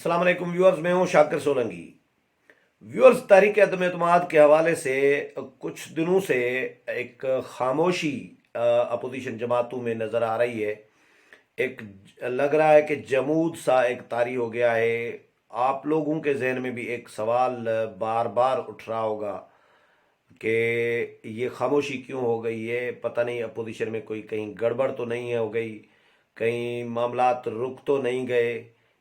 अस्सलाम वालेकुम व्यूअर्स, मैं हूं शाकिर सोलंकी। व्यूअर्स, तहरीक अदम एतमाद के हवाले से कुछ दिनों से एक खामोशी अपोजिशन जमातों में नज़र आ रही है। एक लग रहा है कि जमूद सा एक तारी हो गया है। आप लोगों के जहन में भी एक सवाल बार बार उठ रहा होगा कि ये खामोशी क्यों हो गई है। पता नहीं अपोजिशन में कोई कहीं गड़बड़ तो नहीं हो गई, कहीं मामलात रुक तो नहीं गए,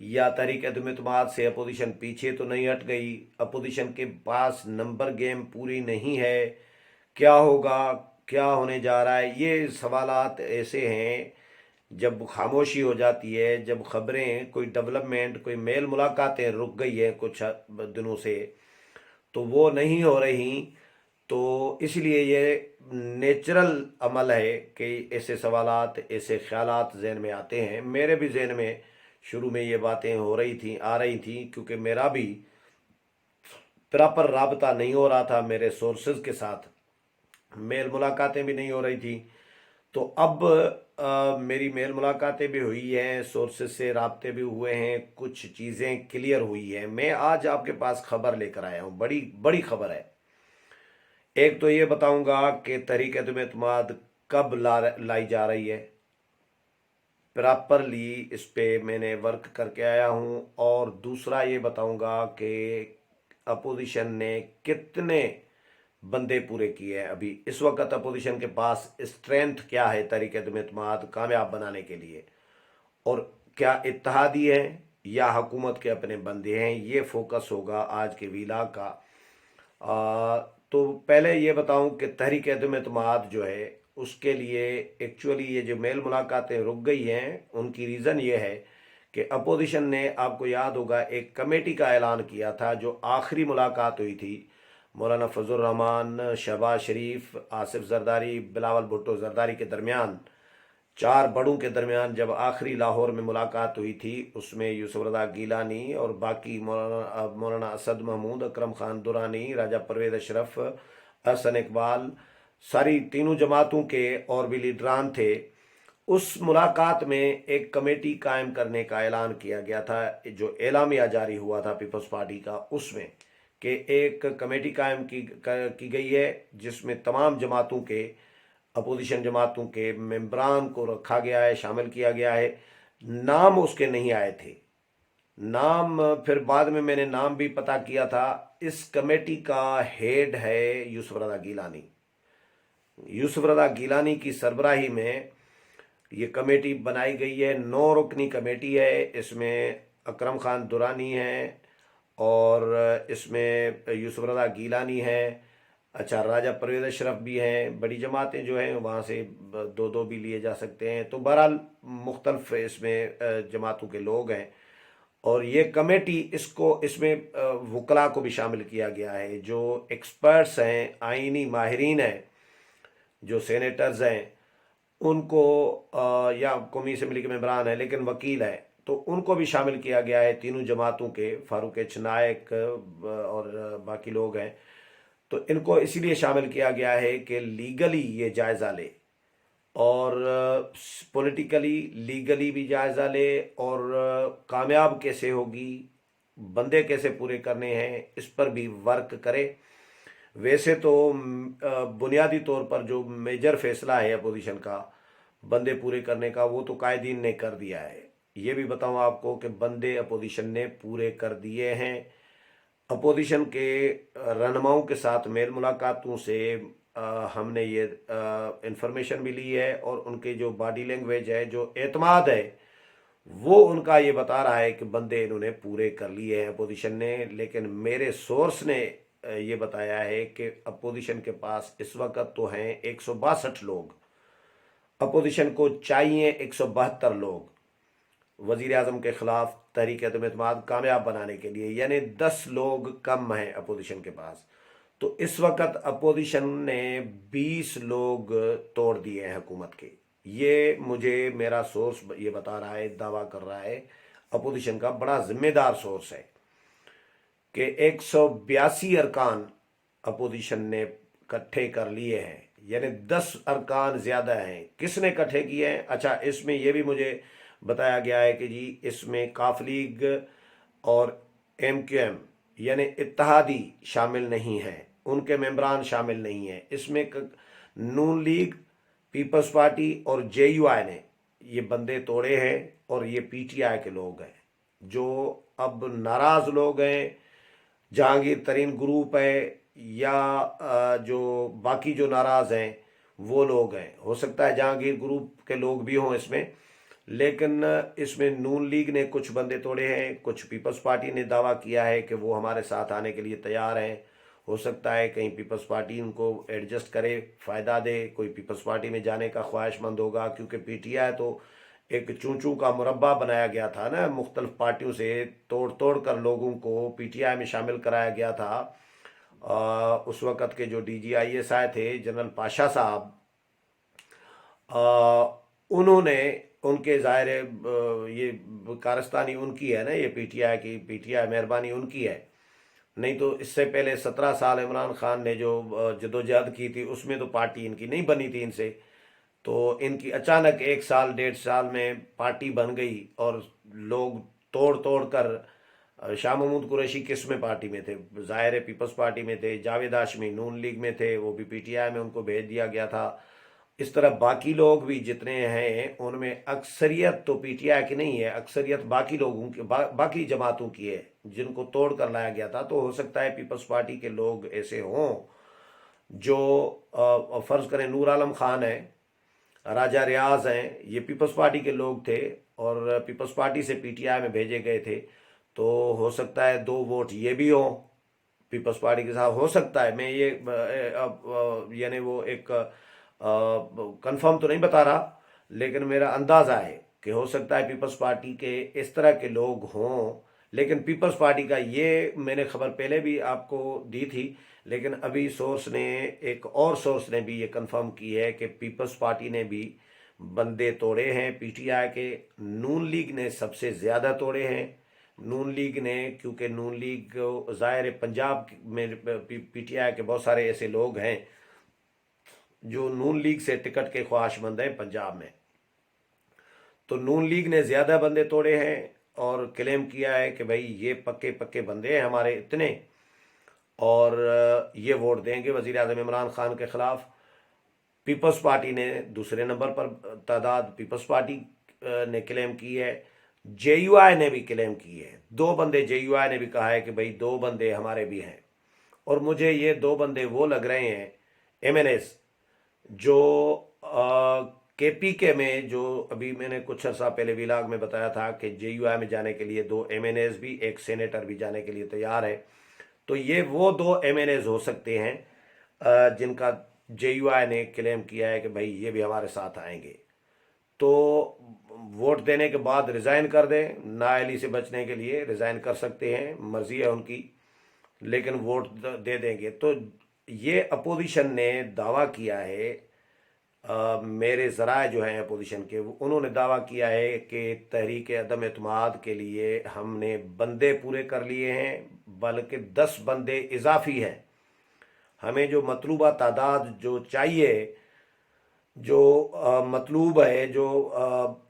या तहरीक अदम एतमाद से अपोजिशन पीछे तो नहीं हट गई, अपोजिशन के पास नंबर गेम पूरी नहीं है, क्या होगा, क्या होने जा रहा है। ये सवालात ऐसे हैं, जब खामोशी हो जाती है, जब खबरें, कोई डेवलपमेंट, कोई मेल मुलाकातें रुक गई है कुछ दिनों से, तो वो नहीं हो रही। तो इसलिए ये नेचुरल अमल है कि ऐसे सवालात, ऐसे ख्यालात जहन में आते हैं। मेरे भी जहन में शुरू में ये बातें हो रही थी, आ रही थी, क्योंकि मेरा भी प्रॉपर राबता नहीं हो रहा था मेरे सोर्सेज के साथ, मेल मुलाकातें भी नहीं हो रही थी। तो अब मेरी मेल मुलाकातें भी हुई हैं, सोर्सेज से राब्ते भी हुए हैं, कुछ चीज़ें क्लियर हुई हैं। मैं आज आपके पास खबर लेकर आया हूँ, बड़ी बड़ी खबर है। एक तो ये बताऊंगा कि तहरीक अदम एतमाद कब लाई जा रही है, प्रॉपरली इस पे मैंने वर्क करके आया हूँ। और दूसरा ये बताऊंगा कि अपोजिशन ने कितने बंदे पूरे किए हैं। अभी इस वक्त अपोजिशन के पास स्ट्रेंथ क्या है तहरीक अदम एतमाद कामयाब बनाने के लिए, और क्या इत्तेहादी है या हुकूमत के अपने बंदे हैं, ये फोकस होगा आज के वीला का। तो पहले ये बताऊं कि तहरीक अदम एतमाद जो है, उसके लिए एक्चुअली ये जो मेल मुलाकातें रुक गई हैं, उनकी रीज़न ये है कि अपोजिशन ने, आपको याद होगा, एक कमेटी का ऐलान किया था। जो आखिरी मुलाकात हुई थी मौलाना फजल रहमान, शहबाज शरीफ, आसिफ जरदारी, बिलावल भुट्टो जरदारी के दरमियान, चार बड़ों के दरमियान जब आखिरी लाहौर में मुलाकात हुई थी, उसमें यूसुफ रज़ा गीलानी और बाकी मौलाना असद महमूद, अकरम खान दुरानी, राजा परवेज अशरफ, अहसन इकबाल, सारी तीनों जमातों के और भी लीडरान थे। उस मुलाकात में एक कमेटी कायम करने का ऐलान किया गया था, जो एलामिया जारी हुआ था पीपल्स पार्टी का, उसमें कि एक कमेटी कायम की गई है, जिसमें तमाम जमातों के, अपोजिशन जमातों के मेंबरान को रखा गया है, शामिल किया गया है। नाम उसके नहीं आए थे, नाम फिर बाद में मैंने नाम भी पता किया था। इस कमेटी का हेड है यूसुफ रज़ा गीलानी। यूसुफ रज़ा गीलानी की सरबराही में ये कमेटी बनाई गई है। 9 रुकनी कमेटी है। इसमें अकरम खान दुरानी है, और इसमें यूसुफ रज़ा गीलानी है, अच्छा, राजा परवेज अशरफ भी हैं। बड़ी जमातें जो हैं वहाँ से दो दो भी लिए जा सकते हैं। तो बहरहाल मुख्तलिफ इसमें जमातों के लोग हैं। और ये कमेटी, इसमें वकला को भी शामिल किया गया है, जो एक्सपर्ट्स हैं, आइनी माहिरीन हैं, जो सेनेटर्स हैं, उनको या कौमी असम्बली के मेंबरान हैं लेकिन वकील हैं, तो उनको भी शामिल किया गया है। तीनों जमातों के फारूक एच नायक और बाकी लोग हैं। तो इनको इसीलिए शामिल किया गया है कि लीगली ये जायज़ा ले, और पॉलिटिकली लीगली भी जायज़ा ले, और कामयाब कैसे होगी, बंदे कैसे पूरे करने हैं, इस पर भी वर्क करे। वैसे तो बुनियादी तौर पर जो मेजर फैसला है अपोजिशन का बंदे पूरे करने का, वो तो कायदीन ने कर दिया है। ये भी बताऊं आपको कि बंदे अपोजिशन ने पूरे कर दिए हैं। अपोजिशन के रहनुमाओं के साथ मेल मुलाकातों से हमने ये इंफॉर्मेशन भी ली है, और उनके जो बॉडी लैंग्वेज है, जो एतमाद है, वो उनका ये बता रहा है कि बंदे इन्होंने पूरे कर लिए हैं अपोजिशन ने। लेकिन मेरे सोर्स ने ये बताया है कि अपोजिशन के पास इस वक्त तो हैं 162 लोग, अपोजिशन को चाहिए 172 लोग वजीर आजम के खिलाफ तहरीक अदम एतमाद कामयाब बनाने के लिए, यानी 10 लोग कम हैं अपोजिशन के पास। तो इस वक्त अपोजिशन ने 20 लोग तोड़ दिए हैं हुकूमत के। ये मुझे मेरा सोर्स ये बता रहा है, दावा कर रहा है, अपोजिशन का बड़ा जिम्मेदार सोर्स है, कि 182 अरकान अपोजिशन ने इकट्ठे कर लिए हैं, यानी 10 अरकान ज्यादा हैं। किसने इकट्ठे किए हैं? अच्छा, इसमें यह भी मुझे बताया गया है कि जी, इसमें काफ लीग और MQM यानी इत्तेहादी शामिल नहीं हैं, उनके मेंबरान शामिल नहीं हैं। इसमें नून लीग, पीपल्स पार्टी और JUI ने ये बंदे तोड़े हैं और ये PTI के लोग हैं जो अब नाराज लोग हैं। जहांगीर तरीन ग्रुप है या जो बाकी जो नाराज हैं वो लोग हैं। हो सकता है जहांगीर ग्रुप के लोग भी हों इसमें, लेकिन इसमें नून लीग ने कुछ बंदे तोड़े हैं, कुछ पीपल्स पार्टी ने दावा किया है कि वो हमारे साथ आने के लिए तैयार हैं। हो सकता है कहीं पीपल्स पार्टी उनको एडजस्ट करे, फ़ायदा दे, कोई पीपल्स पार्टी में जाने का ख्वाहिशमंद होगा, क्योंकि PTI तो एक चूचू का मुरब्बा बनाया गया था ना, मुख्तलिफ पार्टियों से तोड़ तोड़ कर लोगों को PTI में शामिल कराया गया था। उस वक़्त के जो DGISI थे जनरल पाशा साहब, उन्होंने उनके ज़ाहिर ये कारस्तानी उनकी है ना, ये PTI मेहरबानी उनकी है। नहीं तो इससे पहले 17 साल इमरान खान ने जो जदोजहद की थी उसमें तो पार्टी इनकी नहीं बनी थी इनसे। तो इनकी अचानक 1 साल 1.5 साल में पार्टी बन गई और लोग तोड़ तोड़ कर शाह महमूद कुरैशी किस में पार्टी में थे? ज़ाहिर है पीपल्स पार्टी में थे। जावेद हाशमी नून लीग में थे, वो भी PTI में उनको भेज दिया गया था। इस तरह बाकी लोग भी जितने हैं उनमें अक्सरियत तो PTI की नहीं है, अक्सरियत बाकी लोगों की बाकी जमातों की है जिनको तोड़ कर लाया गया था। तो हो सकता है पीपल्स पार्टी के लोग ऐसे हों जो फ़र्ज़ करें नूर आलम खान है, राजा रियाज हैं, ये पीपल्स पार्टी के लोग थे और पीपल्स पार्टी से PTI में भेजे गए थे। तो हो सकता है 2 वोट ये भी हों पीपल्स पार्टी के साथ। हो सकता है, मैं ये यानी वो एक कंफर्म तो नहीं बता रहा, लेकिन मेरा अंदाज़ा है कि हो सकता है पीपल्स पार्टी के इस तरह के लोग हों। लेकिन पीपल्स पार्टी का ये मैंने खबर पहले भी आपको दी थी, लेकिन अभी एक और सोर्स ने भी ये कंफर्म की है कि पीपल्स पार्टी ने भी बंदे तोड़े हैं PTI के। नून लीग ने सबसे ज़्यादा तोड़े हैं। नून लीग ने, क्योंकि नून लीग ज़ाहिर है पंजाब में PTI के बहुत सारे ऐसे लोग हैं जो नून लीग से टिकट के ख्वाहिशमंद हैं पंजाब में। तो नून लीग ने ज़्यादा बंदे तोड़े हैं और क्लेम किया है कि भाई ये पक्के पक्के बंदे हैं हमारे इतने, और ये वोट देंगे वज़ीर आज़म इमरान खान के ख़िलाफ़। पीपल्स पार्टी ने दूसरे नंबर पर तादाद पीपल्स पार्टी ने क्लेम की है। JUI ने भी क्लेम की है। 2 बंदे JUI ने भी कहा है कि भाई 2 बंदे हमारे भी हैं। और मुझे ये 2 बंदे वो लग रहे हैं MNS जो KPK में, जो अभी मैंने कुछ अर्सा पहले विलाग में बताया था कि JUI में जाने के लिए 2 MNS भी, एक सेनेटर भी जाने के लिए तैयार है। तो ये वो 2 MNS हो सकते हैं जिनका JUI ने क्लेम किया है कि भाई ये भी हमारे साथ आएंगे। तो वोट देने के बाद रिज़ाइन कर दें, नाअहली से बचने के लिए रिज़ाइन कर सकते हैं, मर्ज़ी है उनकी, लेकिन वोट दे देंगे। तो ये अपोजिशन ने दावा किया है, मेरे ज़राए जो हैं अपोजिशन के, उन्होंने दावा किया है कि तहरीक अदम एतमाद के लिए हमने बंदे पूरे कर लिए हैं, बल्कि 10 बंदे इजाफी हैं। हमें जो मतलूबा तादाद जो चाहिए, जो मतलूब है, जो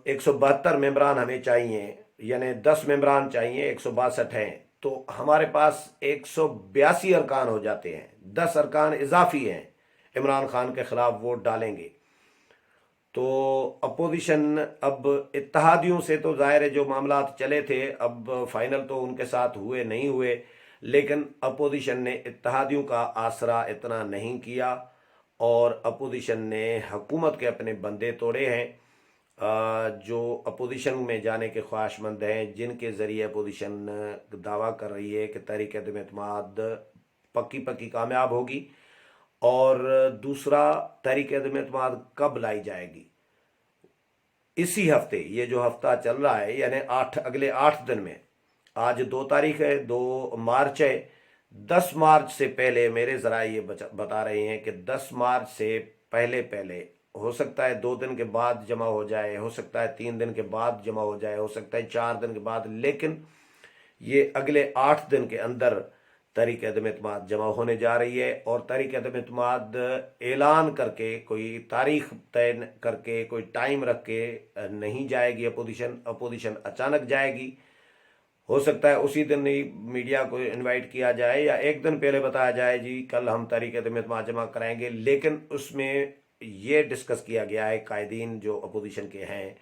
172 मेंबरान हमें चाहिए, यानी 10 मेंबरान चाहिए, 162 हैं। तो हमारे पास 182 अरकान हो जाते हैं, 10 अरकान इजाफी हैं, इमरान खान के ख़िलाफ़ वोट डालेंगे। तो अपोजिशन अब इत्तेहादियों से तो ज़ाहिर है जो मामला चले थे, अब फाइनल तो उनके साथ हुए नहीं हुए, लेकिन अपोजिशन ने इत्तेहादियों का आसरा इतना नहीं किया और अपोजिशन ने हुकूमत के अपने बंदे तोड़े हैं जो अपोजिशन में जाने के ख्वाहिशमंद हैं, जिनके ज़रिए अपोजिशन दावा कर रही है कि तहरीक अदम एतमाद पक्की पक्की कामयाब होगी। और दूसरा, तहरीक अदम एतमाद कब लाई जाएगी? इसी हफ्ते, ये जो हफ्ता चल रहा है, यानी अगले 8 दिन में। आज 2 तारीख है, 2 मार्च है। 10 मार्च से पहले मेरे ज़रा ये बता रहे हैं कि 10 मार्च से पहले पहले, हो सकता है 2 दिन के बाद जमा हो जाए, हो सकता है 3 दिन के बाद जमा हो जाए, हो सकता है 4 दिन के बाद, लेकिन ये अगले 8 दिन के अंदर तहरीक अदम एतमाद जमा होने जा रही है। और तहरीक अदम एतमाद ऐलान करके, कोई तारीख तय करके, कोई टाइम रख के नहीं जाएगी अपोजिशन अचानक जाएगी। हो सकता है उसी दिन ही मीडिया को इनवाइट किया जाए या एक दिन पहले बताया जाए जी कल हम तहरीक एतमाद जमा कराएंगे, लेकिन उसमें ये डिस्कस किया गया है कायदीन जो अपोजिशन के हैं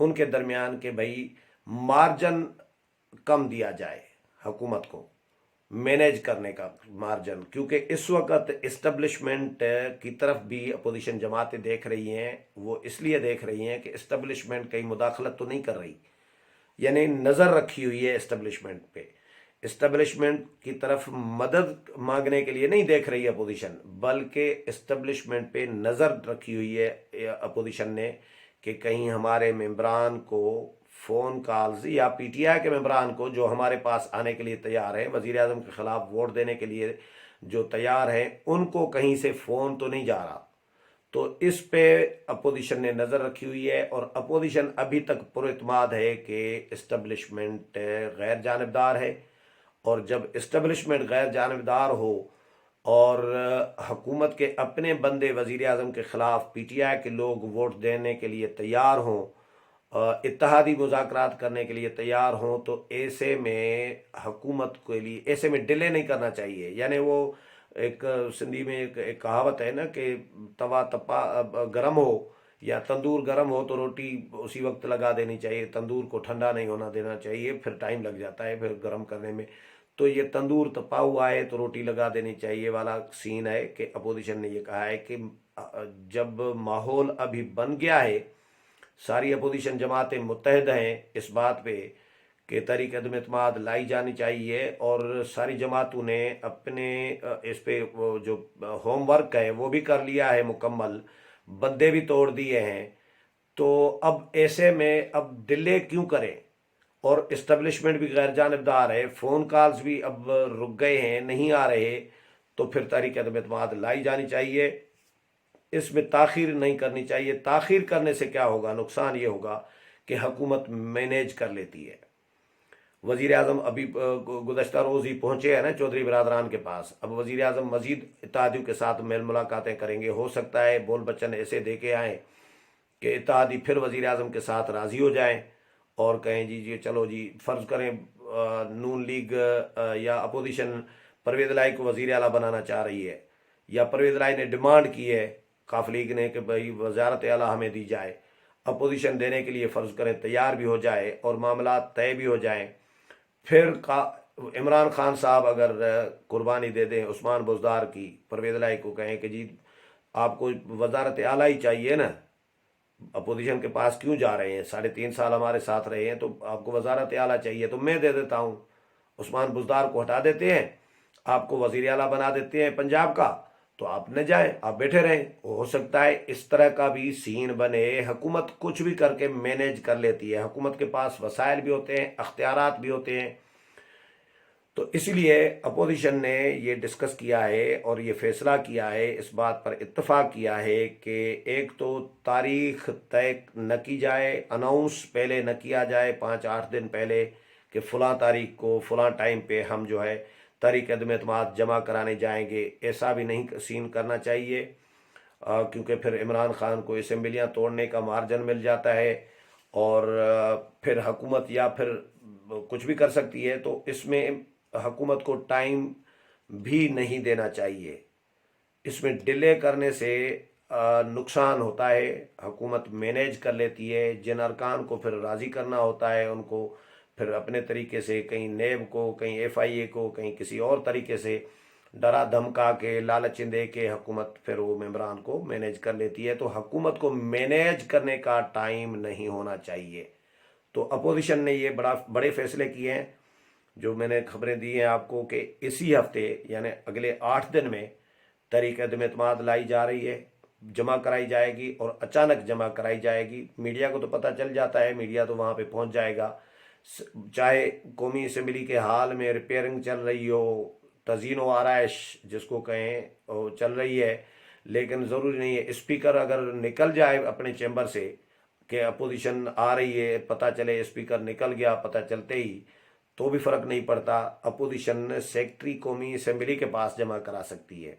उनके दरमियान कि भाई मार्जिन कम दिया जाए हुकूमत को मैनेज करने का मार्जिन, क्योंकि इस वक्त इस्टेब्लिशमेंट की तरफ भी अपोजिशन जमातें देख रही हैं। वो इसलिए देख रही हैं कि इस्टेब्लिशमेंट कहीं मुदाखलत तो नहीं कर रही, यानी नज़र रखी हुई है इस्टेब्लिशमेंट पे। इस्टेब्लिशमेंट की तरफ मदद मांगने के लिए नहीं देख रही है अपोजिशन, बल्कि इस्टेब्लिशमेंट पे नज़र रखी हुई है अपोजिशन ने कि कहीं हमारे मेंबरान को फ़ोन कॉल्स या पीटीआई के मेंबरान को जो हमारे पास आने के लिए तैयार है, वज़ीर आज़म के ख़िलाफ़ वोट देने के लिए जो तैयार है, उनको कहीं से फ़ोन तो नहीं जा रहा। तो इस पे अपोजिशन ने नज़र रखी हुई है और अपोजिशन अभी तक पुरइत्माद है कि इस्टेब्लिशमेंट गैर जानिबदार है, और जब इस्टेब्लिशमेंट गैर जानिबदार हो और हुकूमत के अपने बंदे वज़ीर आज़म के ख़िलाफ़ पीटीआई के लोग वोट देने के लिए तैयार हों, इत्तेहादी मुज़ाकरात करने के लिए तैयार हों, तो ऐसे में हुकूमत के लिए ऐसे में डिले नहीं करना चाहिए। यानी वो एक सिंधी में एक कहावत है ना कि तवा तपा गर्म हो या तंदूर गर्म हो तो रोटी उसी वक्त लगा देनी चाहिए, तंदूर को ठंडा नहीं होना देना चाहिए, फिर टाइम लग जाता है फिर गर्म करने में। तो ये तंदूर तपा हुआ है तो रोटी लगा देनी चाहिए वाला सीन है कि अपोजिशन ने ये कहा है कि जब माहौल अभी बन गया है, सारी अपोजिशन जमातें मुत्तहद हैं इस बात पे कि तहरीक एतमाद लाई जानी चाहिए, और सारी जमातों ने अपने इस पे वो जो होमवर्क है वो भी कर लिया है मुकम्मल, बंदे भी तोड़ दिए हैं। तो अब ऐसे में अब डिले क्यों करें, और इस्टेब्लिशमेंट भी गैर जानिबदार है, फ़ोन कॉल्स भी अब रुक गए हैं, नहीं आ रहे, तो फिर तहरीक एतमाद लाई जानी चाहिए, इसमें ताख़ीर नहीं करनी चाहिए। ताख़ीर करने से क्या होगा, नुकसान ये होगा कि हुकूमत मैनेज कर लेती है। वज़ीर आज़म अभी गुज़श्ता रोज़ ही पहुँचे हैं ना चौधरी बरादरान के पास, अब वज़ीर आज़म मज़ीद इत्तेहादियों के साथ मेल मुलाकातें करेंगे। हो सकता है बोल बच्चन ऐसे दे के आएँ कि इत्तेहादी फिर वज़ीर आज़म के साथ राज़ी हो जाएँ और कहें जी चलो जी, फ़र्ज़ करें नून लीग या अपोजिशन परवेज़ लाई को वज़ीर आला बनाना चाह रही है, या परवेज़ लाई ने डिमांड की है काफ लीग ने कि भाई वज़ारत आला हमें दी जाए, अपोजिशन देने के लिए फ़र्ज़ करें तैयार भी हो जाए और मामला तय भी हो जाए, फिर का इमरान खान साहब अगर कुर्बानी दे दें उस्मान बुज़दार की, परवेज़ लाई को कहें कि जी आपको वज़ारत आला ही चाहिए ना, अपोजिशन के पास क्यों जा रहे हैं, 3.5 साल हमारे साथ रहे हैं, तो आपको वज़ारत आला चाहिए तो मैं दे देता हूँ, उस्मान बुज़दार को हटा देते हैं, आपको वज़ीर आला बना देते हैं पंजाब का, तो आप न जाएं, आप बैठे रहें। हो सकता है इस तरह का भी सीन बने। हुकूमत कुछ भी करके मैनेज कर लेती है, हुकूमत के पास वसाइल भी होते हैं, अख्तियारात भी होते हैं। तो इसलिए अपोजिशन ने ये डिस्कस किया है और ये फैसला किया है, इस बात पर इत्तफाक किया है कि एक तो तारीख तय न की जाए, अनाउंस पहले न किया जाए 5-8 दिन पहले कि फ़लाँ तारीख को फ़लाँ टाइम पे हम जो है तहरीक एतमाद जमा कराने जाएंगे, ऐसा भी नहीं सीन करना चाहिए, क्योंकि फिर इमरान खान को असम्बलियाँ तोड़ने का मार्जिन मिल जाता है और फिर हुकूमत या फिर कुछ भी कर सकती है। तो इसमें हुकूमत को टाइम भी नहीं देना चाहिए, इसमें डिले करने से नुकसान होता है। हुकूमत मैनेज कर लेती है, जिन अरकान को फिर राज़ी करना होता है उनको फिर अपने तरीके से, कहीं नेब को, कहीं एफआईए को, कहीं किसी और तरीके से डरा धमका के लालच दे के हुकूमत फिर वो मेंबरान को मैनेज कर लेती है। तो हुकूमत को मैनेज करने का टाइम नहीं होना चाहिए। तो अपोजिशन ने ये बड़े फैसले किए हैं, जो मैंने खबरें दी हैं आपको कि इसी हफ्ते यानी अगले 8 दिन में तहरीक एतमाद लाई जा रही है, जमा कराई जाएगी और अचानक जमा कराई जाएगी। मीडिया को तो पता चल जाता है, मीडिया तो वहाँ पे पहुँच जाएगा, चाहे कौमी असम्बली के हाल में रिपेयरिंग चल रही हो, तज़ीन व आराइश जिसको कहें वो चल रही है, लेकिन ज़रूरी नहीं है। स्पीकर अगर निकल जाए अपने चैम्बर से कि अपोजिशन आ रही है, पता चले स्पीकर निकल गया पता चलते ही, तो भी फ़र्क नहीं पड़ता, अपोजिशन सेक्रेटरी कौमी असम्बली के पास जमा करा सकती है।